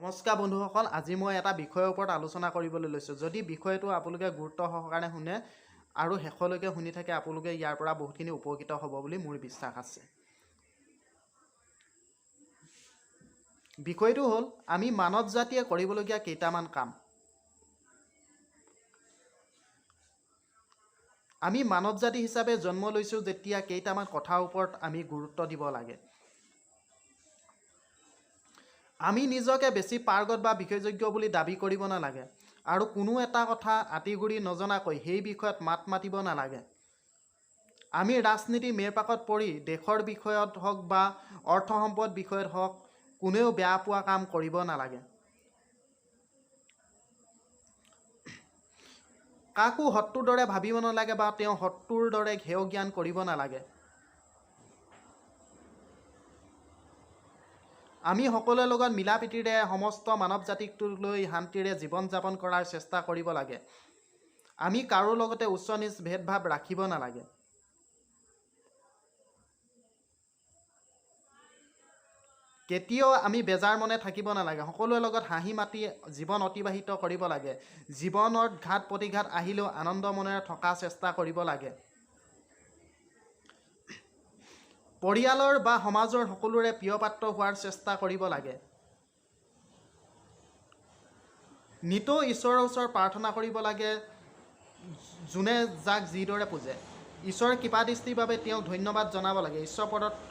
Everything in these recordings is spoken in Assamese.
নমস্কাৰ বন্ধুসকল, আজি মই এটা বিষয়ৰ ওপৰত আলোচনা কৰিবলৈ লৈছোঁ। যদি বিষয়টো আপোনালোকে গুৰুত্ব সহকাৰে শুনে আৰু শেষলৈকে শুনি থাকে, আপোনালোকে ইয়াৰ পৰা বহুতখিনি উপকৃত হ'ব বুলি মোৰ বিশ্বাস আছে। বিষয়টো হ'ল আমি মানৱ জাতিয়ে কৰিবলগীয়া কেইটামান কাম। আমি মানৱ জাতি হিচাপে জন্ম লৈছোঁ যেতিয়া কেইটামান কথাৰ ওপৰত আমি গুৰুত্ব দিব লাগে। আমি নিজকে বেছি পাৰ্গত বা বিশেষজ্ঞ বুলি দাবী কৰিব নালাগে আৰু কোনো এটা কথা আঁতিগুৰি নজনাকৈ সেই বিষয়ত মাত মাতিব নালাগে। আমি ৰাজনীতি মেৰপাকত পৰি দেশৰ বিষয়ত হওক বা অৰ্থ সম্পদ বিষয়ত হওক কোনেও বেয়া পোৱা কাম কৰিব নালাগে। কাকো শত্ৰুৰ দৰে ভাবিব নালাগে বা তেওঁ শত্ৰুৰ দৰে ঘেয় জ্ঞান কৰিব নালাগে। আমি সকলোৰে লগত মিলা প্ৰীতিৰে সমস্ত মানৱ জাতিকলৈ শান্তিৰে জীৱন যাপন কৰাৰ চেষ্টা কৰিব লাগে। আমি কাৰো লগতে উচ্চ নীচ ভেদভাৱ ৰাখিব নালাগে। কেতিয়াও আমি বেজাৰ মনে থাকিব নালাগে। সকলোৰে লগত হাঁহি মাতি জীৱন অতিবাহিত কৰিব লাগে। জীৱনত ঘাত প্ৰতিঘাত আহিলেও আনন্দ মনেৰে থকা চেষ্টা কৰিব লাগে। পৰিয়ালৰ বা সমাজৰ সকলোৰে প্ৰিয় পাত্ৰ হোৱাৰ চেষ্টা কৰিব লাগে। নিতৌ ঈশ্বৰৰ ওচৰত প্ৰাৰ্থনা কৰিব লাগে, যোনে যাক যিদৰে পূজে। ঈশ্বৰৰ কৃপা দৃষ্টিৰ বাবে তেওঁক ধন্যবাদ জনাব লাগে। ঈশ্বৰ প্ৰদত্ত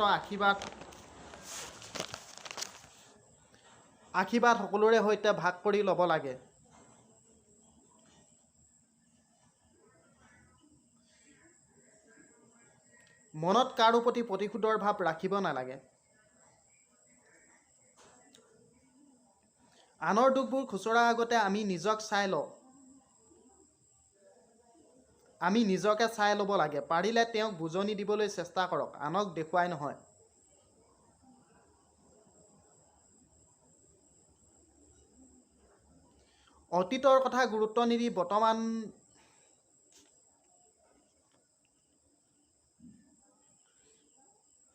আশীৰ্বাদ সকলোৰে সৈতে ভাগ কৰি ল'ব লাগে। মনত কাৰো প্ৰতি প্ৰতিশোধৰ ভাৱ ৰাখিব নালাগে। আনৰ দুখবোৰ খুচৰাৰ আগতে আমি নিজকে চাই ল'ব লাগে। পাৰিলে তেওঁক বুজনি দিবলৈ চেষ্টা কৰক, আনক দেখুৱাই নহয়। অতীতৰ কথা গুৰুত্ব নিদি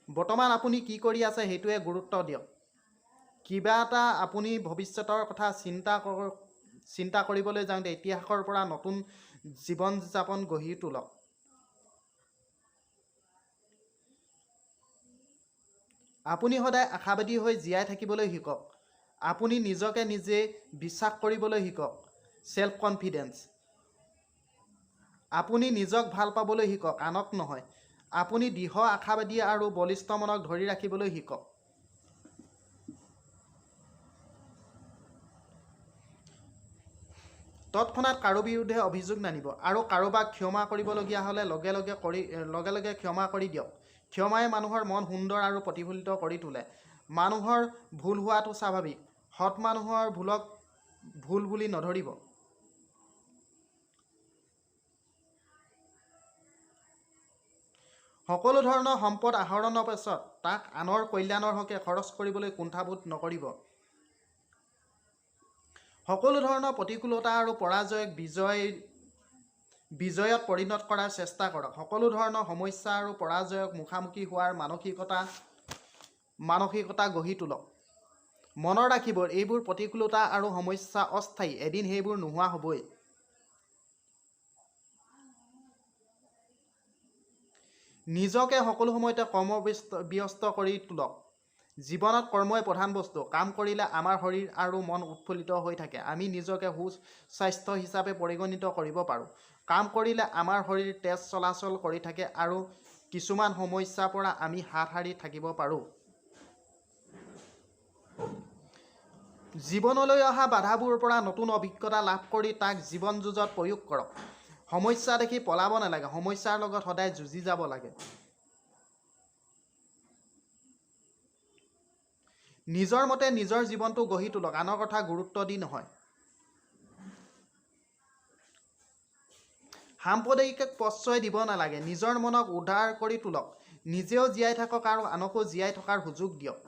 বৰ্তমান আপুনি কি কৰি আছে সেইটোৱে গুৰুত্ব দিয়ক। কিবা এটা আপুনি ভৱিষ্যতৰ কথা চিন্তা কৰিবলৈ যাওঁতে ইতিহাসৰ পৰা নতুন জীৱন যাপন গঢ়ি তোলক। আপুনি সদায় আশাবাদী হৈ জীয়াই থাকিবলৈ শিকক। আপুনি নিজকে নিজে বিশ্বাস কৰিবলৈ শিকক, চেল্ফ কনফিডেন্স। আপুনি নিজক ভাল পাবলৈ শিকক, আনক নহয়। আপুনি দৃঢ় আশাবাদী আৰু বলিষ্ঠ মনক ধৰি ৰাখিবলৈ শিকক। তৎক্ষণাত কাৰো বিৰুদ্ধে অভিযোগ নানিব আৰু কাৰোবাক ক্ষমা কৰিবলগীয়া হ'লে লগে লগে ক্ষমা কৰি দিয়ক। ক্ষমায়ে মানুহৰ মন সুন্দৰ আৰু প্ৰতিফলিত কৰি তোলে। মানুহৰ ভুল হোৱাটো স্বাভাৱিক। সৎ মানুহৰ ভুলক ভুল বুলি নধৰিব। সকলো ধৰণৰ সম্পদ আহৰণৰ পাছত তাক আনৰ কল্যাণৰ হকে খৰচ কৰিবলৈ কুণ্ঠাবোধ নকৰিব। সকলো ধৰণৰ প্ৰতিকূলতা আৰু পৰাজয়ক বিজয়ত পৰিণত কৰাৰ চেষ্টা কৰক। সকলো ধৰণৰ সমস্যা আৰু পৰাজয়ক মুখামুখি হোৱাৰ মানসিকতা গঢ়ি তোলক। মনত ৰাখিব, এইবোৰ প্ৰতিকূলতা আৰু সমস্যা অস্থায়ী, এদিন সেইবোৰ নোহোৱা হ'বই। নিজকে সকলো সময়তে কৰ্মব্যস্ত কৰি তোলক। জীৱনত কৰ্মই প্ৰধান বস্তু। কাম কৰিলে আমাৰ শৰীৰ আৰু মন উৎফুল্লিত হৈ থাকে। আমি নিজকে সুস্বাস্থ্য হিচাপে পৰিগণিত কৰিব পাৰোঁ। কাম কৰিলে আমাৰ শৰীৰ তেজ চলাচল কৰি থাকে আৰু কিছুমান সমস্যাৰ পৰা আমি হাত সাৰি থাকিব পাৰোঁ। জীৱনলৈ অহা বাধাবোৰৰ পৰা নতুন অভিজ্ঞতা লাভ কৰি তাক জীৱন যুঁজত প্ৰয়োগ কৰক। সমস্যা দেখি পলাব নালাগে, সমস্যাৰ লগত সদায় যুঁজি যাব লাগে। নিজৰ মতে নিজৰ জীৱনটো গঢ়ি তোলক, আনৰ কথা গুৰুত্ব দি নহয়। সাম্প্ৰদায়িক প্ৰশ্ৰয় দিব নালাগে। নিজৰ মনক উদ্ধাৰ কৰি তোলক। নিজেও জীয়াই থাকক আৰু আনকো জীয়াই থকাৰ সুযোগ দিয়ক।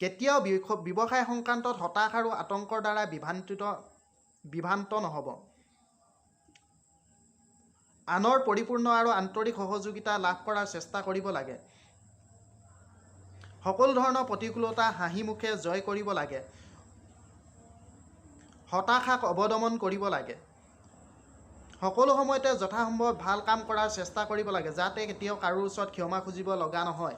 কেতিয়াও ব্যৱসায় সংক্ৰান্তত হতাশ আৰু আতংকৰ দ্বাৰা বিভ্ৰান্ত নহ'ব। আনৰ পৰিপূৰ্ণ আৰু আন্তৰিক সহযোগিতা লাভ কৰাৰ চেষ্টা কৰিব লাগে। সকলো ধৰণৰ প্ৰতিকূলতা হাঁহি মুখে জয় কৰিব লাগে। হতাশাক অৱদমন কৰিব লাগে। সকলো সময়তে যথাসম্ভৱ ভাল কাম কৰাৰ চেষ্টা কৰিব লাগে, যাতে কেতিয়াও কাৰো ওচৰত ক্ষমা খুজিব লগা নহয়।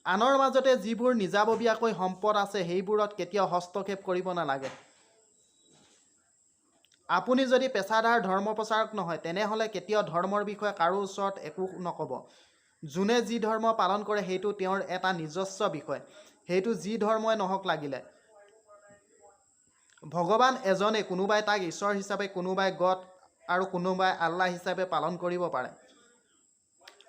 আনৰ মাজতে যিবোৰ নিজাববীয়াকৈ সম্পদ আছে সেইবোৰত কেতিয়াও হস্তক্ষেপ কৰিব নালাগে। আপুনি যদি পেছাদাৰ ধৰ্ম প্ৰচাৰক নহয়, তেনেহ'লে কেতিয়াও ধৰ্মৰ বিষয়ে কাৰো ওচৰত একো নক'ব। যোনে যি ধৰ্ম পালন কৰে সেইটো তেওঁৰ এটা নিজস্ব বিষয়, সেইটো যি ধৰ্মই নহওক লাগিলে। ভগৱান এজনে, কোনোবাই তাক ঈশ্বৰ হিচাপে, কোনোবাই গড আৰু কোনোবাই আল্লাহ হিচাপে পালন কৰিব পাৰে।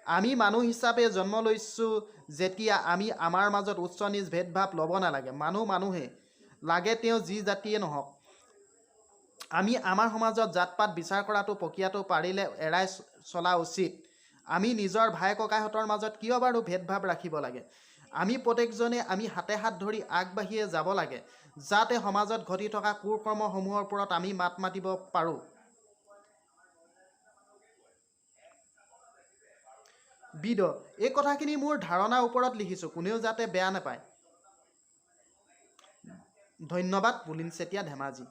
আমি মানুহ হিচাপে জন্ম লৈছোঁ যেতিয়া আমি আমাৰ মাজত উচ্চ নিচ ভেদভাৱ ল'ব নালাগে। মানুহ মানুহেই, লাগে তেওঁ যি জাতিয়ে নহওক। আমি আমাৰ সমাজত জাত-পাত বিচাৰ কৰাটো প্ৰক্ৰিয়াটো পাৰিলে এৰাই চলা উচিত। আমি নিজৰ ভাই ককাইহঁতৰ মাজত কিয় বাৰু ভেদভাৱ ৰাখিব লাগে? আমি প্ৰত্যেকজনে আমি হাতে হাত ধৰি আগবাঢ়িয়ে যাব লাগে, যাতে সমাজত ঘটি থকা কুকৰ্মসমূহৰ ওপৰত আমি মাত মাতিব পাৰোঁ। বিদ, এই কথাখিনি মোৰ ধাৰণাৰ ওপৰত লিখিছোঁ, কোনেও যাতে বেয়া নাপায়। ধন্যবাদ। পুলিন চেতিয়া, ধেমাজি।